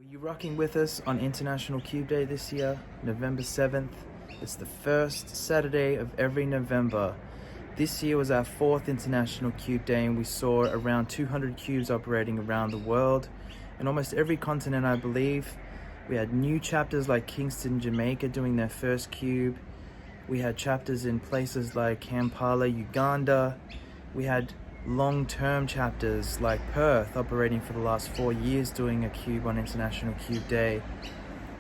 You rocking with us on International Cube Day this year, November 7th. It's the first Saturday of every November. This year was our 4th International Cube Day and we saw around 200 cubes operating around the world. In almost every continent, I believe. We had new chapters like Kingston, Jamaica doing their first cube. We had chapters in places like Kampala, Uganda. We had long-term chapters like Perth operating for the last 4 years doing a cube on International Cube Day.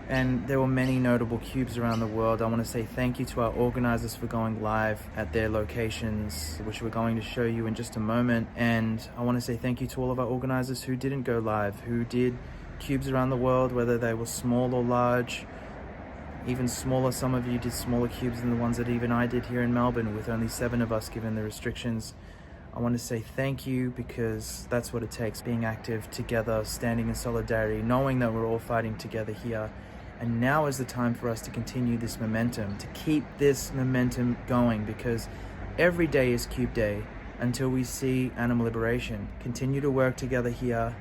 And there were many notable cubes around the world. I want to say thank you to our organizers for going live at their locations, which we're going to show you in just a moment. And I want to say thank you to all of our organizers who didn't go live, who did cubes around the world, whether they were small or large. Even smaller, some of you did smaller cubes than the ones that even I did here in Melbourne with only 7 of us given the restrictions. I want to say thank you because that's what it takes, being active together, standing in solidarity, knowing that we're all fighting together here. And now is the time for us to continue this momentum, to keep this momentum going, because every day is Cube Day until we see animal liberation. Continue to work together here.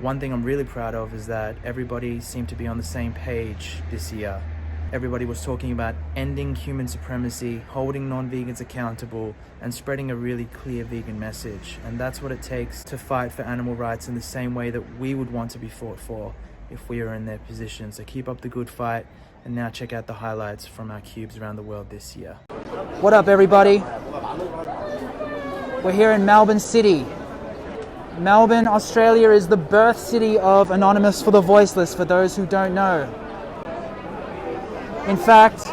One thing I'm really proud of is that everybody seemed to be on the same page this year. Everybody was talking about ending human supremacy, holding non-vegans accountable, and spreading a really clear vegan message. And that's what it takes to fight for animal rights in the same way that we would want to be fought for if we were in their position. So keep up the good fight, and now check out the highlights from our cubes around the world this year. What up, everybody? We're here in Melbourne City. Melbourne, Australia is the birth city of Anonymous for the Voiceless, for those who don't know. In fact,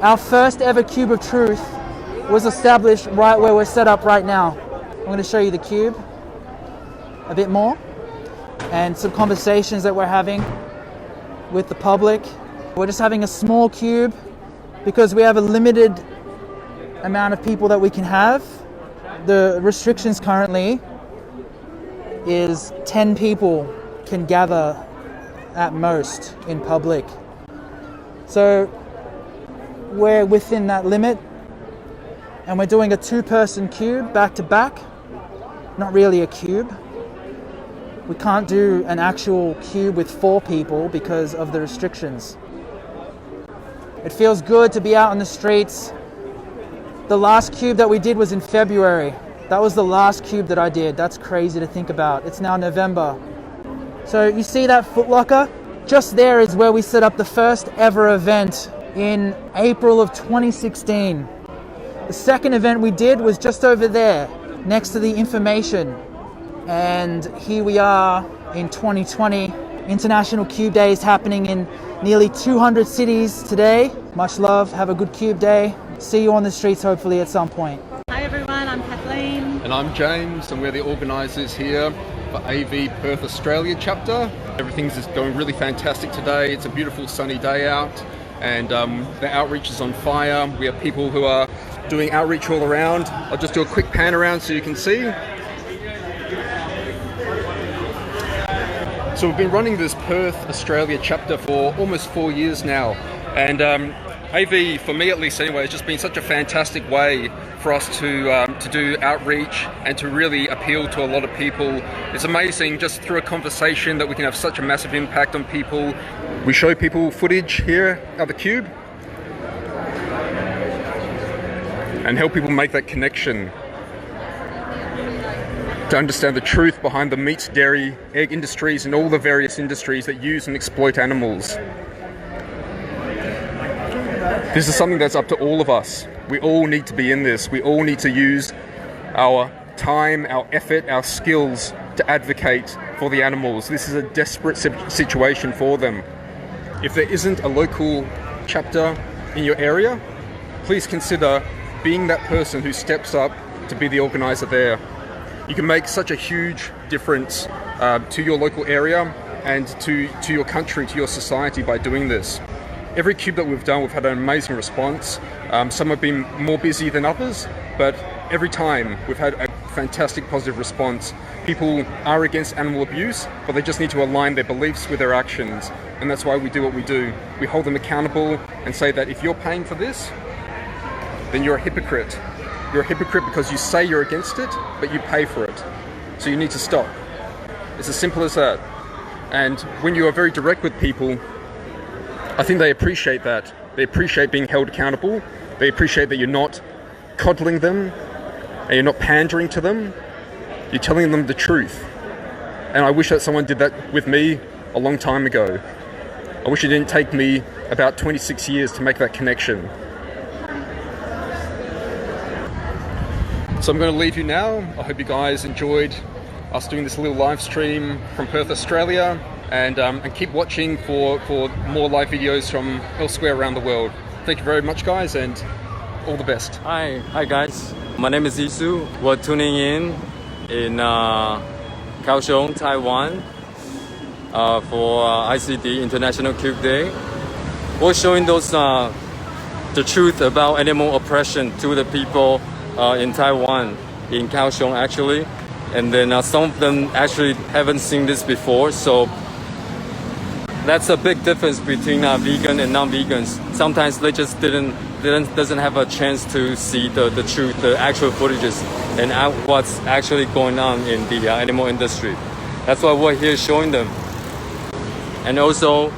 our first ever Cube of Truth was established right where we're set up right now. I'm going to show you the cube a bit more and some conversations that we're having with the public. We're just having a small cube because we have a limited amount of people that we can have. The restrictions currently is 10 people can gather at most in public. So we're within that limit and we're doing a 2-person cube back to back. Not really a cube. We can't do an actual cube with 4 people because of the restrictions. It feels good to be out on the streets. The last cube that we did was in February. That was the last cube that I did. That's crazy to think about. It's now November. So you see that Foot Locker? Just there is where we set up the first ever event in April of 2016. The second event we did was just over there, next to the information. And here we are in 2020. International Cube Day is happening in nearly 200 cities today. Much love, have a good Cube Day. See you on the streets hopefully at some point. Hi everyone, I'm Kathleen. And I'm James, and we're the organisers here for AV Perth Australia chapter. Everything's just going really fantastic today. It's a beautiful sunny day out and the outreach is on fire. We have people who are doing outreach all around. I'll just do a quick pan around so you can see. So we've been running this Perth Australia chapter for almost 4 years now, and AV, for me at least anyway, has just been such a fantastic way for us to do outreach and to really appeal to a lot of people. It's amazing just through a conversation that we can have such a massive impact on people. We show people footage here at the Cube and help people make that connection to understand the truth behind the meat, dairy, egg industries and all the various industries that use and exploit animals. This is something that's up to all of us. We all need to be in this. We all need to use our time, our effort, our skills to advocate for the animals. This is a desperate situation for them. If there isn't a local chapter in your area, please consider being that person who steps up to be the organizer there. You can make such a huge difference to your local area and to your country, to your society by doing this. Every cube that we've done, we've had an amazing response. Some have been more busy than others, but every time we've had a fantastic positive response. People are against animal abuse, but they just need to align their beliefs with their actions. And that's why we do what we do. We hold them accountable and say that if you're paying for this, then you're a hypocrite. You're a hypocrite because you say you're against it, but you pay for it. So you need to stop. It's as simple as that. And when you are very direct with people, I think they appreciate that. They appreciate being held accountable. They appreciate that you're not coddling them and you're not pandering to them. You're telling them the truth. And I wish that someone did that with me a long time ago. I wish it didn't take me about 26 years to make that connection. So I'm going to leave you now. I hope you guys enjoyed us doing this little live stream from Perth, Australia, and keep watching for more live videos from elsewhere around the world. Thank you very much, guys, and all the best. Hi guys. My name is Isu. We're tuning in KAOHSIUNG, Taiwan, for ICD International Cube Day. We're showing those the truth about animal oppression to the people in Taiwan, in KAOHSIUNG actually, and then some of them actually haven't seen this before, so that's a big difference between vegan and non-vegans. Sometimes they just doesn't have a chance to see the truth, the actual footages, and what's actually going on in the animal industry. That's why we're here showing them, and also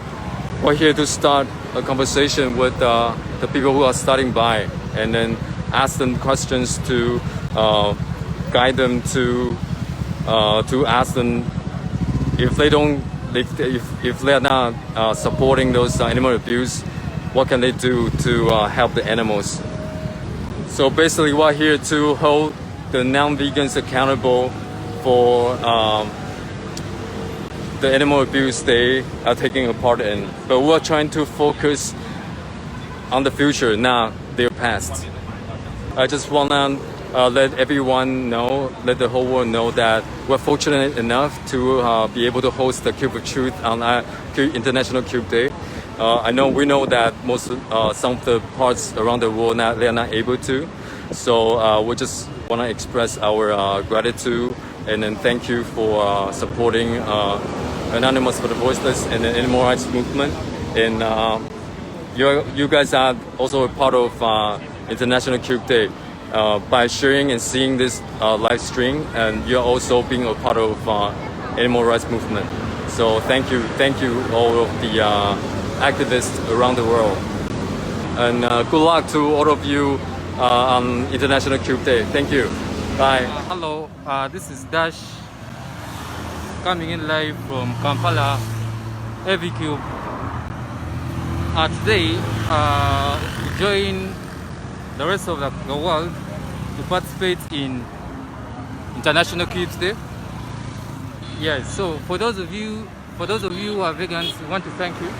we're here to start a conversation with the people who are starting by, and then ask them questions to guide them to ask them if they're not supporting those animal abuse, what can they do to help the animals. So basically we're here to hold the non-vegans accountable for the animal abuse they are taking a part in, but we're trying to focus on the future, not their past. I just want to let everyone know, let the whole world know that we're fortunate enough to be able to host the Cube of Truth on International Cube Day. We know that some of the parts around the world they are not able to. So we just want to express our gratitude and then thank you for supporting Anonymous for the Voiceless and the animal rights movement. And you guys are also a part of International Cube Day by sharing and seeing this live stream, and you're also being a part of animal rights movement. So thank you all of the activists around the world, and good luck to all of you on International Cube Day. Thank you. Bye. Hello, this is Dash coming in live from Kampala, Every Cube. Today, we join the rest of the world to participate in International Cubes Day. Yeah, so for those of you who are vegans, we want to thank you,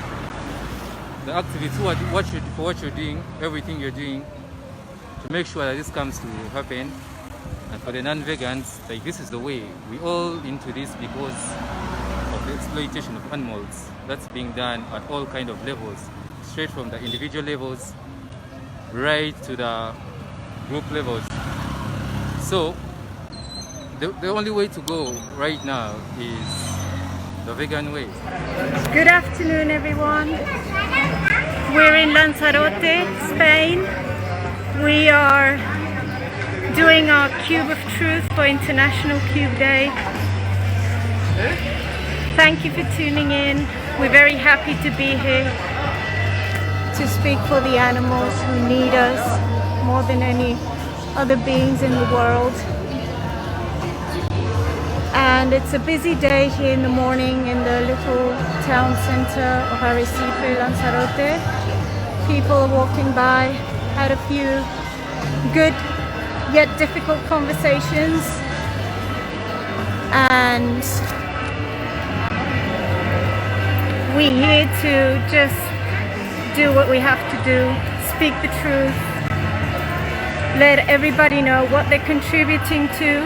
the activists who are for what you're doing, everything you're doing to make sure that this comes to happen. And for the non-vegans, like, this is the way. We all into this because of the exploitation of animals that's being done at all kind of levels, straight from the individual levels right to the group levels. So the only way to go right now is the vegan way. Good afternoon, everyone. We're in Lanzarote, Spain. We are doing our Cube of Truth for International Cube Day. Thank you for tuning in. We're very happy to be here to speak for the animals who need us more than any other beings in the world. And it's a busy day here in the morning in the little town center of Arrecife, Lanzarote. People are walking by, had a few good yet difficult conversations, and we're here to just do what we have to do, speak the truth, let everybody know what they're contributing to.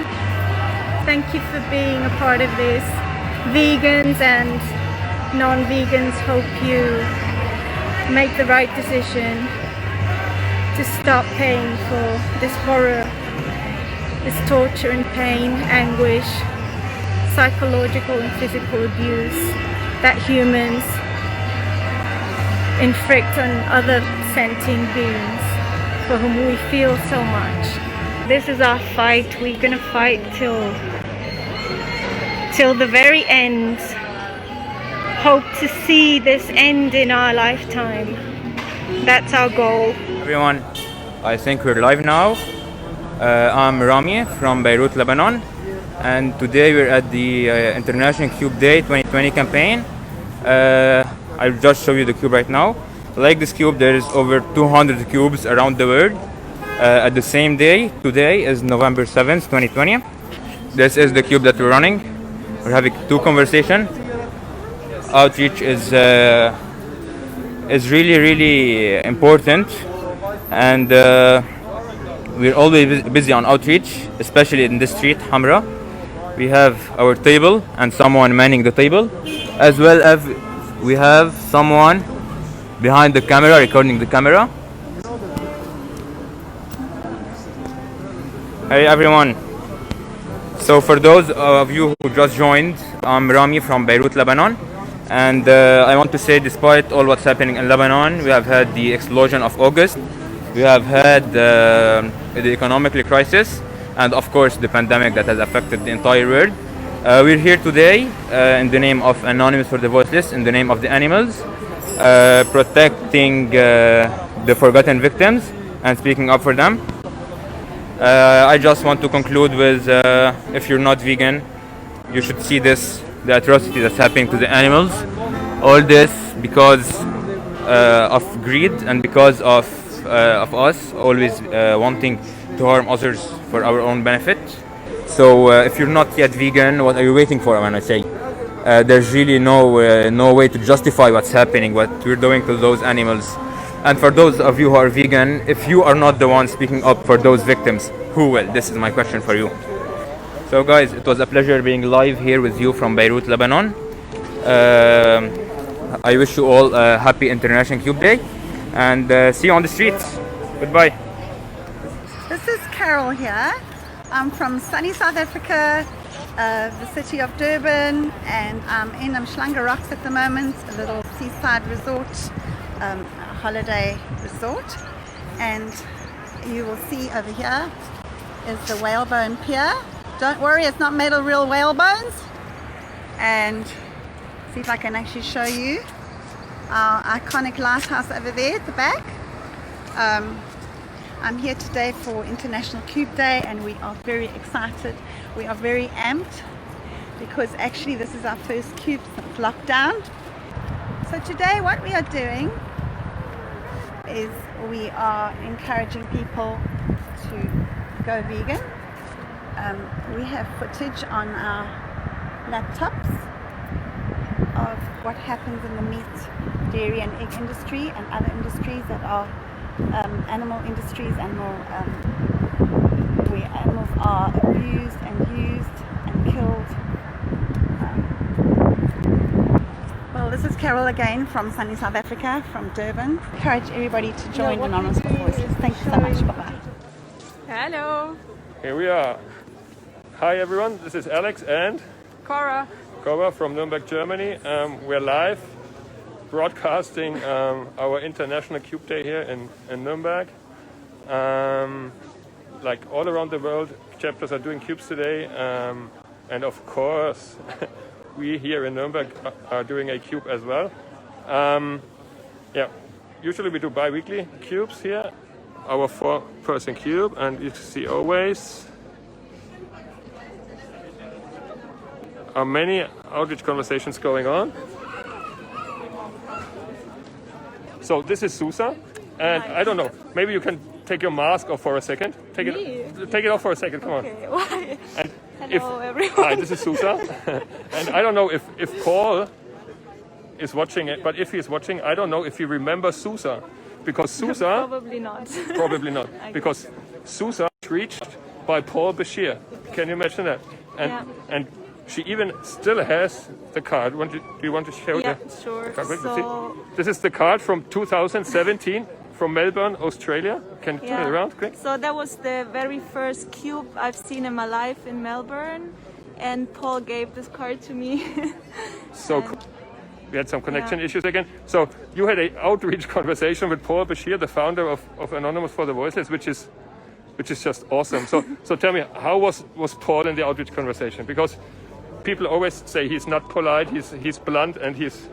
Thank you for being a part of this. Vegans and non-vegans, hope you make the right decision to stop paying for this horror, this torture and pain, anguish, psychological and physical abuse that humans inflict on other sentient beings for whom we feel so much. This is our fight. We're gonna fight till the very end hope to see this end in our lifetime. That's our goal. Everyone, I think we're live now. I'm Rami from Beirut, Lebanon, and today we're at the International Cube Day 2020 campaign. I'll just show you the cube right now. Like this cube, there is over 200 cubes around the world at the same day. Today is November 7th, 2020. This is the cube that we're running. We're having two conversations. Outreach is really important, and we're always busy on outreach, especially in this street, Hamra. We have our table and someone manning the table, as well as we have someone behind the camera recording the camera. Hey everyone. So for those of you who just joined, I'm Rami from Beirut, Lebanon. And I want to say, despite all what's happening in Lebanon, we have had the explosion of August, we have had the economic crisis, and of course the pandemic that has affected the entire world. We're here today in the name of Anonymous for the Voiceless, in the name of the animals, protecting the forgotten victims and speaking up for them. I just want to conclude with, if you're not vegan, you should see this, the atrocity that's happening to the animals. All this because of greed and because of us always wanting to harm others for our own benefit. So if you're not yet vegan, what are you waiting for? When I say there's really no way to justify what's happening, what we're doing to those animals. And for those of you who are vegan, if you are not the one speaking up for those victims, who will? This is my question for you. So guys, it was a pleasure being live here with you from Beirut, Lebanon. I wish you all a happy International Cube Day, and see you on the streets. Goodbye. This is Carol here. I'm from sunny South Africa, the city of Durban, and I'm in Umhlanga Rocks at the moment, a little seaside resort, holiday resort. And you will see over here is the whalebone pier. Don't worry, it's not made of real whale bones. And see if I can actually show you our iconic lighthouse over there at the back. I'm here today for International Cube Day, and we are very excited. We are very amped because actually this is our first cube since lockdown. So today what we are doing is we are encouraging people to go vegan. We have footage on our laptops of what happens in the meat, dairy and egg industry and other industries that are animal industries, where animals are abused and used and killed. Well, this is Carol again from sunny South Africa, from Durban. Encourage everybody to join Anonymous for Voices. Thank you so much. Bye-bye. Hello. Here we are. Hi everyone, this is Alex and Cora. Cora from Nuremberg, Germany. We're live broadcasting our International Cube Day here in Nuremberg. Like all around the world, chapters are doing cubes today, and of course we here in Nuremberg are doing a cube as well. Yeah, usually we do bi-weekly cubes here, our 4-person cube, and you see always many outreach conversations going on. So this is Susa, and I don't know, maybe you can take your mask off for a second. Take it off for a second, come on. Okay, why? And Hello everyone. Hi, this is Susa. And I don't know if Paul is watching it, but if he's watching, I don't know if he remembers Susa. Because Susa... Probably not. Probably not. Because Susa was reached by Paul Bashir. Can you imagine that? And she even still has the card. Do you want to show Yeah, the sure. card? So, This is the card from 2017 from Melbourne, Australia. Can you turn it around quick? So that was the very first cube I've seen in my life in Melbourne, and Paul gave this card to me. So we had some connection issues again. So you had an outreach conversation with Paul Bashir, the founder of Anonymous for the Voiceless, which is just awesome. So tell me, how was Paul in the outreach conversation? Because people always say he's not polite, he's blunt, and he's.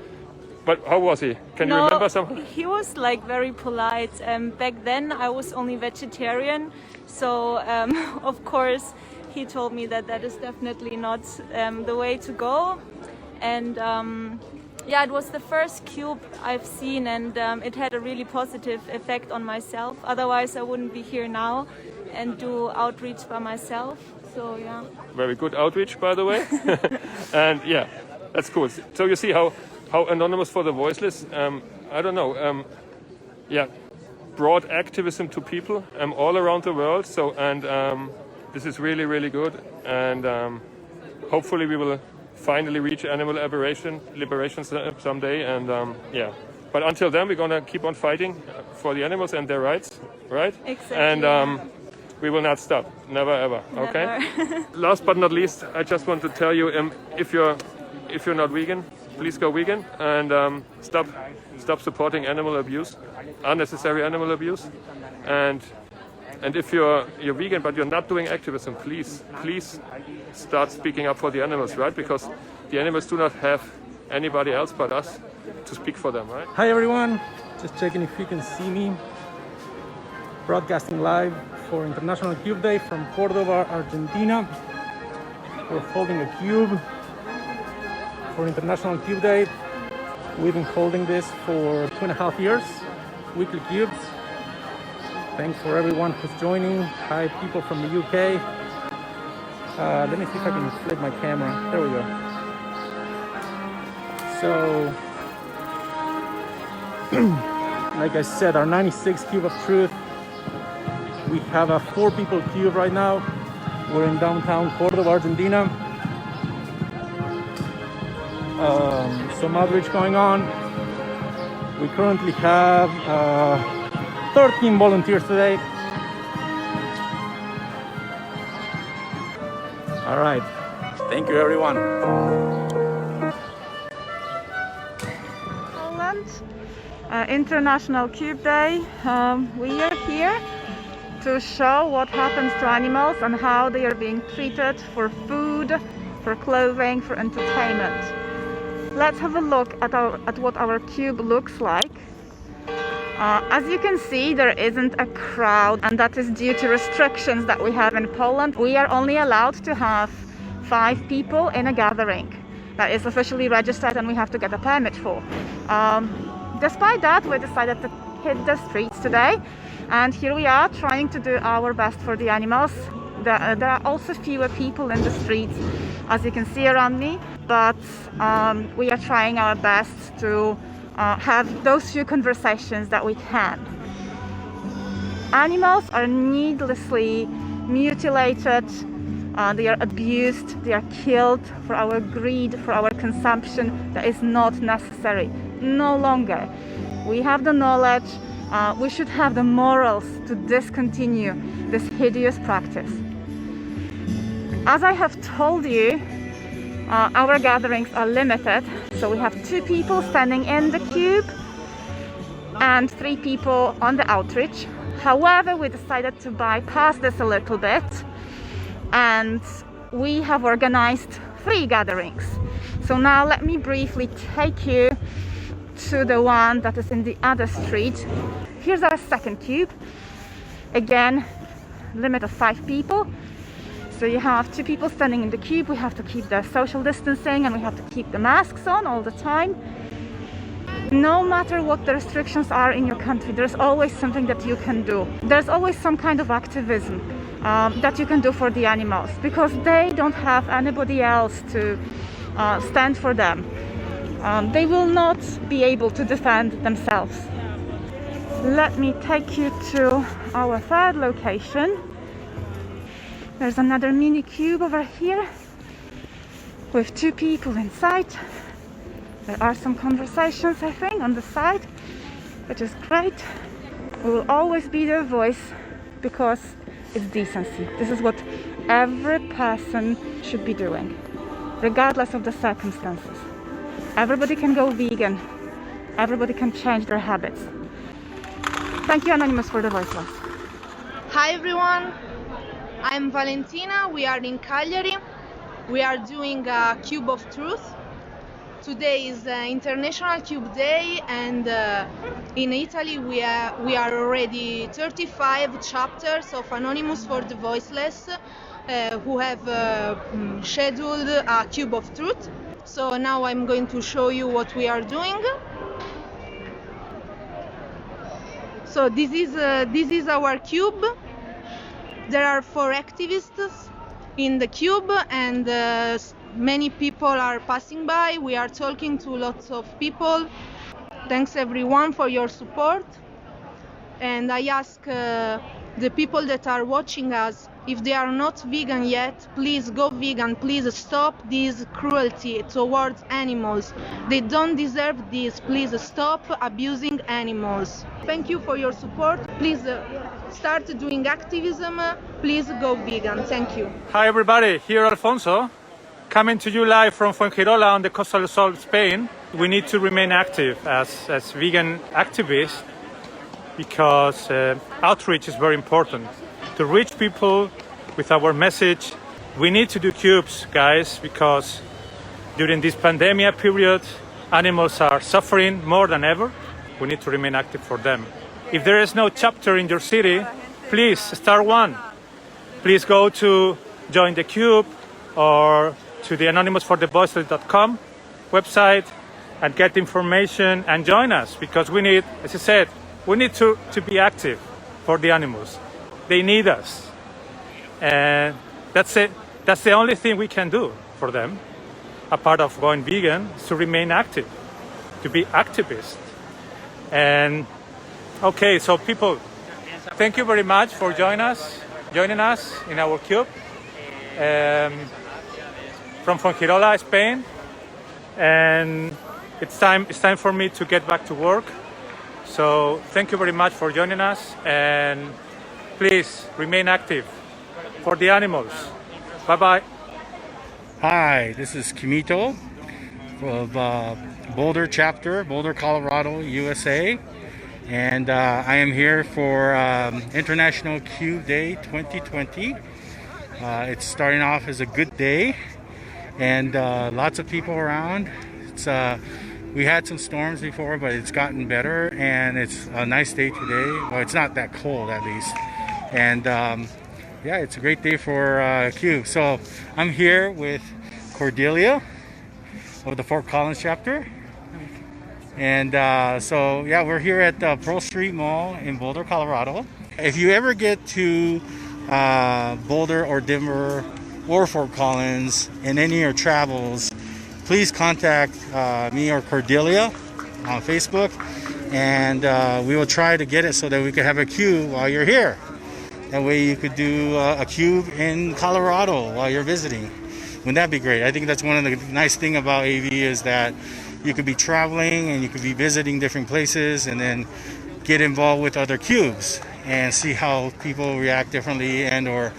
But how was he? Can you remember something? He was like very polite. Back then I was only vegetarian, so of course he told me that that is definitely not the way to go. And yeah, it was the first cube I've seen, and it had a really positive effect on myself. Otherwise I wouldn't be here now and do outreach by myself. So yeah. Very good outreach, by the way. And yeah, that's cool. So you see how anonymous for the voiceless, I don't know, yeah, brought activism to people all around the world. So, and this is really, really good. And hopefully we will finally reach animal liberation someday. And yeah, but until then, we're gonna keep on fighting for the animals and their rights, right? Exactly. And we will not stop, never ever. Never. Okay. Last but not least, I just want to tell you, if you're not vegan, please go vegan and stop supporting animal abuse, unnecessary animal abuse. And if you're vegan but you're not doing activism, please start speaking up for the animals, right? Because the animals do not have anybody else but us to speak for them, right? Hi everyone, just checking if you can see me. Broadcasting live for International Cube Day from Cordoba, Argentina. We're holding a cube for International Cube Day. We've been holding this for 2.5 years, weekly cubes. Thanks for everyone who's joining. Hi people from the UK. Let me see if I can flip my camera. There we go. So, like I said, our 96 Cube of Truth. We have a 4 people cube right now. We're in downtown Cordoba, Argentina. Some outreach going on. We currently have 13 volunteers today. All right. Thank you, everyone. Poland, International Cube Day. We are here to show what happens to animals and how they are being treated for food, for clothing, for entertainment. Let's have a look at what our cube looks like. As you can see, there isn't a crowd, and that is due to restrictions that we have in Poland. We are only allowed to have 5 people in a gathering that is officially registered and we have to get a permit for. Despite that, we decided to hit the streets today, and here we are trying to do our best for the animals. There are also fewer people in the streets, as you can see around me, but we are trying our best to have those few conversations that we can. Animals are needlessly mutilated, they are abused, they are killed for our greed, for our consumption that is not necessary. No longer. We have the knowledge, we should have the morals to discontinue this hideous practice. As I have told you, our gatherings are limited, so we have 2 people standing in the cube and 3 people on the outreach. However, we decided to bypass this a little bit, and we have organized 3 gatherings. So now let me briefly take you to the one that is in the other street. Here's our second cube. Again, limit of 5 people. So you have 2 people standing in the cube. We have to keep the social distancing and we have to keep the masks on all the time. No matter what the restrictions are in your country, there's always something that you can do. There's always some kind of activism that you can do for the animals, because they don't have anybody else to stand for them. They will not be able to defend themselves. Let me take you to our 3rd location. There's another mini cube over here with 2 people inside. There are some conversations, I think, on the side, which is great. We will always be their voice because it's decency. This is what every person should be doing, regardless of the circumstances. Everybody can go vegan. Everybody can change their habits. Thank you, Anonymous, for the voiceless. Hi everyone, I'm Valentina. We are in Cagliari. We are doing a Cube of Truth. Today is International Cube Day, and in Italy we are already 35 chapters of Anonymous for the Voiceless who have scheduled a Cube of Truth. So now I'm going to show you what we are doing. So this is our cube. There are 4 activists in the cube, and many people are passing by. We are talking to lots of people. Thanks everyone for your support. And I ask the people that are watching us, if they are not vegan yet, please go vegan. Please stop this cruelty towards animals. They don't deserve this. Please stop abusing animals. Thank you for your support. Please start doing activism. Please go vegan. Thank you. Hi everybody, here Alfonso, coming to you live from Fuengirola on the coastal zone of Spain. We need to remain active as vegan activists because outreach is very important. To reach people with our message, we need to do cubes, guys, because during this pandemic period, animals are suffering more than ever. We need to remain active for them. If there is no chapter in your city, please start one. Please go to Join the Cube or to the anonymousforthevoiceless.com website and get information and join us, because we need, as I said, we need to be active for the animals. They need us. And that's it. That's the only thing we can do for them, apart of going vegan, is to remain active, to be activists. And okay, so people, thank you very much for joining us in our cube from Fuengirola, Spain. And it's time for me to get back to work. So thank you very much for joining us, and please remain active for the animals. Bye-bye. Hi, this is Kimito of Boulder chapter, Boulder, Colorado, USA. And I am here for International Cube Day 2020. It's starting off as a good day, and lots of people around. We had some storms before, but it's gotten better, and it's a nice day today. Well, it's not that cold, at least. And yeah, it's a great day for Cube. So I'm here with Cordelia of the Fort Collins chapter. And so yeah, we're here at the Pearl Street Mall in Boulder, Colorado. If you ever get to Boulder or Denver or Fort Collins in any of your travels, please contact me or Cordelia on Facebook, and we will try to get it so that we could have a cube while you're here. That way you could do a cube in Colorado while you're visiting. Wouldn't that be great? I think that's one of the nice things about AV is that you could be traveling and you could be visiting different places and then get involved with other cubes and see how people react differently, and or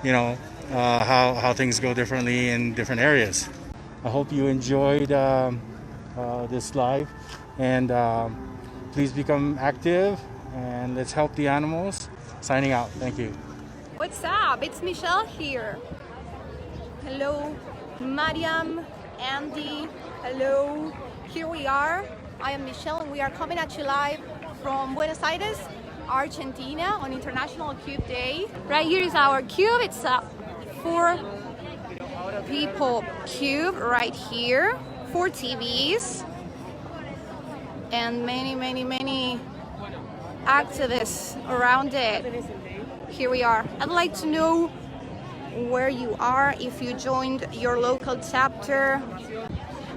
you know how things go differently in different areas. I hope you enjoyed this live, and please become active and let's help the animals. Signing out. Thank you. What's up? It's Michelle here. Hello, Mariam, Andy. Hello. Here we are. I am Michelle, and we are coming at you live from Buenos Aires, Argentina, on International Cube Day. Right here is our cube. It's a 4 people cube right here, 4 TVs, and many activists around it. Here we are. I'd like to know where you are, if you joined your local chapter.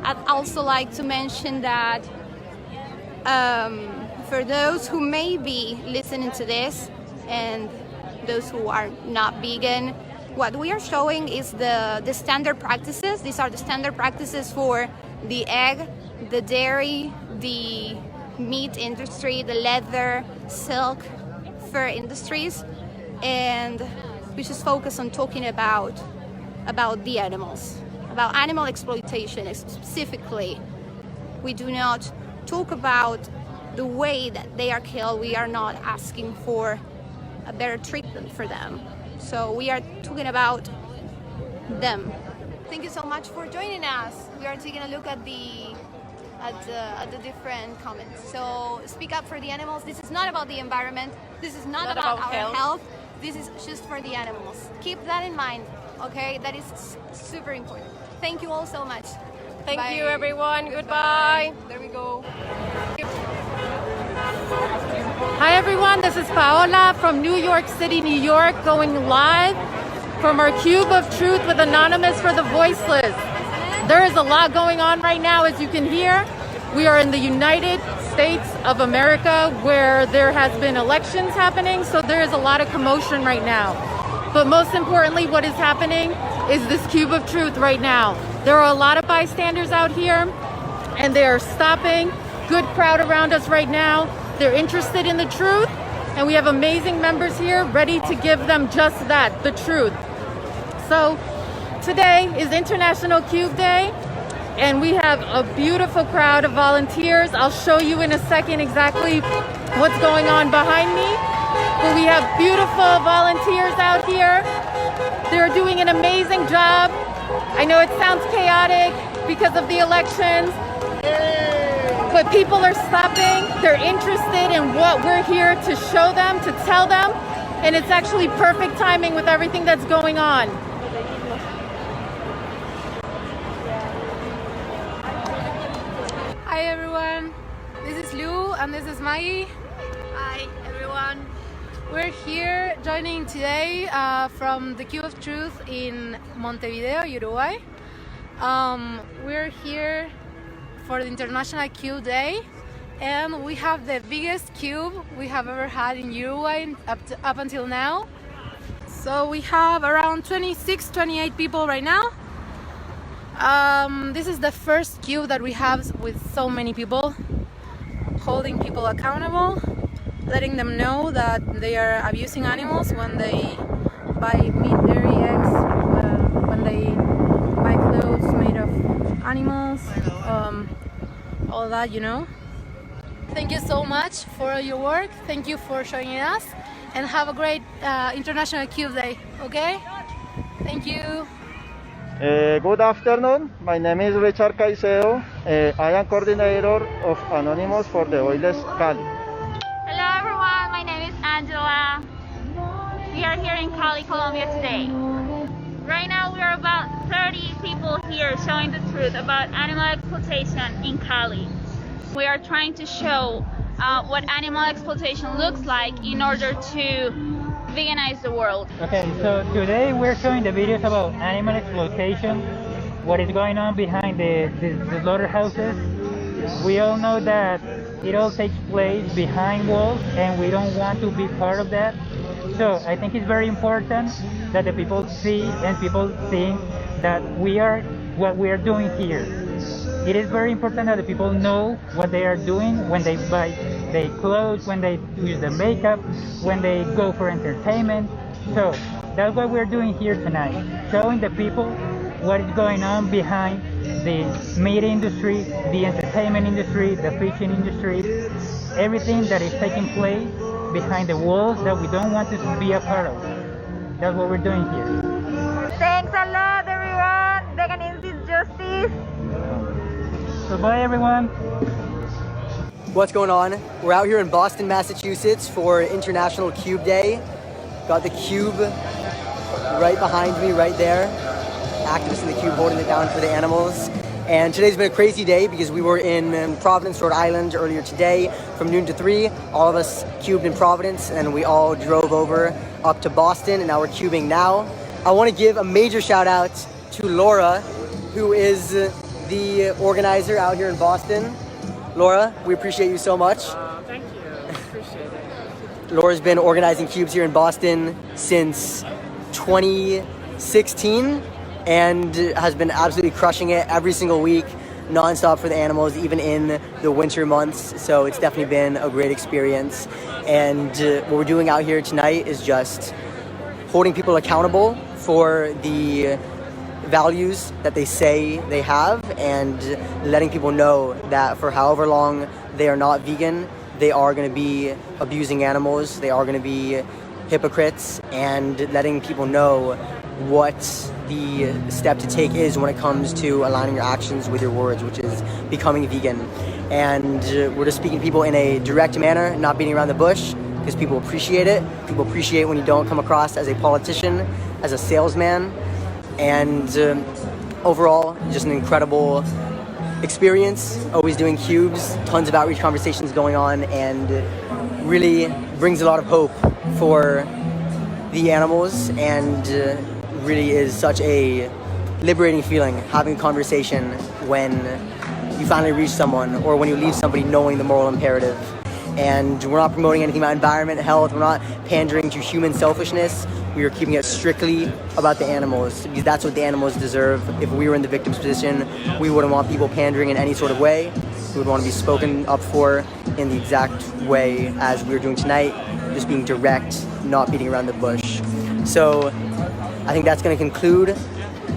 I'd also like to mention that for those who may be listening to this and those who are not vegan, what we are showing is the standard practices. These are the standard practices for the egg, the dairy, the meat industry, the leather, silk, fur industries, and we just focus on talking about the animals, about animal exploitation specifically. We do not talk about the way that they are killed. We are not asking for a better treatment for them. So we are talking about them. thank you so much for joining us. We are taking a look at the different comments. So speak up for the animals. This is not about the environment. This is not about our health. This is just for the animals. Keep that in mind, okay? That is super important. Thank you all so much. Thank you, everyone. Goodbye. There we go. Hi, everyone. This is Paola from New York City, New York, going live from our Cube of Truth with Anonymous for the Voiceless. There is a lot going on right now, as you can hear. We are in the United States of America, where there has been elections happening, so there is a lot of commotion right now. But most importantly, what is happening is this Cube of Truth right now. There are a lot of bystanders out here, and they are stopping. Good crowd around us right now. They're interested in the truth, and we have amazing members here ready to give them just that, the truth. So today is International Cube Day, and we have a beautiful crowd of volunteers. I'll show you in a second exactly what's going on behind me. But we have beautiful volunteers out here. They're doing an amazing job. I know it sounds chaotic because of the elections, but people are stopping. They're interested in what we're here to show them, to tell them, and it's actually perfect timing with everything that's going on. Hi everyone, this is Lou and this is Maggie. Hi everyone. We're here joining today from the Cube of Truth in Montevideo, Uruguay. We're here for the International Cube Day, and we have the biggest cube we have ever had in Uruguay up until now. So we have around 26-28 people right now. This is the first cube that we have with so many people, holding people accountable, letting them know that they are abusing animals when they buy meat, dairy, eggs, when they buy clothes made of animals, all that, you know. Thank you so much for your work. Thank you for showing us, and have a great International Cube Day, okay? Thank you. Good afternoon. My name is Richard Caicedo. I am coordinator of Anonymous for the Oilers Cali. Hello everyone, my name is Angela. We are here in Cali, Colombia today. Right now we are about 30 people here showing the truth about animal exploitation in Cali. We are trying to show what animal exploitation looks like in order to veganize the world. Okay, so today we're showing the videos about animal exploitation, what is going on behind the slaughterhouses. We all know that it all takes place behind walls, and we don't want to be part of that. So I think it's very important that the people see and people think that we are what we are doing here. It is very important that the people know what they are doing when they buy their clothes, when they use the makeup, when they go for entertainment. So that's what we're doing here tonight, showing the people what is going on behind the meat industry, the entertainment industry, the fishing industry, everything that is taking place behind the walls that we don't want to be a part of. That's what we're doing here. Thanks a lot, everyone. Veganism is justice. So bye, everyone. What's going on? We're out here in Boston, Massachusetts for International Cube Day. Got the cube right behind me, right there. Activists in the cube holding it down for the animals. And today's been a crazy day because we were in Providence, Rhode Island earlier today from noon to 3. All of us cubed in Providence, and we all drove over up to Boston, and now we're cubing now. I want to give a major shout out to Laura, who is the organizer out here in Boston. Laura, we appreciate you so much. Thank you. Appreciate it. Laura's been organizing cubes here in Boston since 2016 and has been absolutely crushing it every single week, non-stop for the animals, even in the winter months. So it's definitely been a great experience. And what we're doing out here tonight is just holding people accountable for the values that they say they have, and letting people know that for however long they are not vegan, they are going to be abusing animals, they are going to be hypocrites, and letting people know what the step to take is when it comes to aligning your actions with your words, which is becoming vegan. And we're just speaking to people in a direct manner, not beating around the bush, because people appreciate it. People appreciate when you don't come across as a politician, as a salesman. And overall, just an incredible experience, always doing cubes, tons of outreach conversations going on, and really brings a lot of hope for the animals, and really is such a liberating feeling having a conversation when you finally reach someone, or when you leave somebody knowing the moral imperative. And we're not promoting anything about environment, health, we're not pandering to human selfishness. We are keeping it strictly about the animals, because that's what the animals deserve. If we were in the victim's position, we wouldn't want people pandering in any sort of way. We would want to be spoken up for in the exact way as we're doing tonight, just being direct, not beating around the bush. So I think that's going to conclude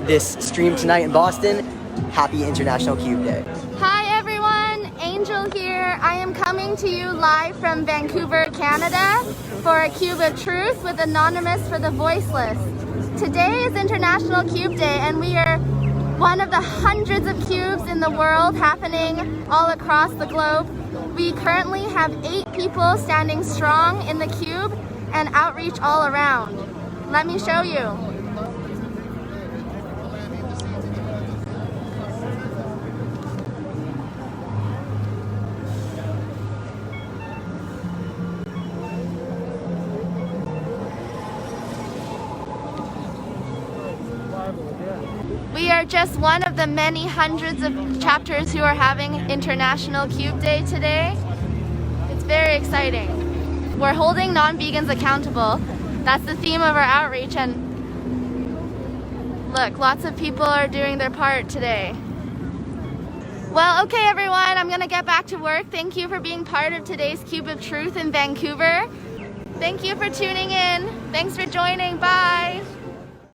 this stream tonight in Boston. Happy International Cube Day. Hi everyone, Angel here. I am coming to you live from Vancouver, Canada for a Cube of Truth with Anonymous for the Voiceless. Today is International Cube Day, and we are one of the hundreds of cubes in the world happening all across the globe. We currently have 8 people standing strong in the cube and outreach all around. Let me show you. We are just one of the many hundreds of chapters who are having International Cube Day today. It's very exciting. We're holding non-vegans accountable. That's the theme of our outreach, and look, lots of people are doing their part today. Well, okay everyone, I'm gonna get back to work. Thank you for being part of today's Cube of Truth in Vancouver. Thank you for tuning in. Thanks for joining. Bye.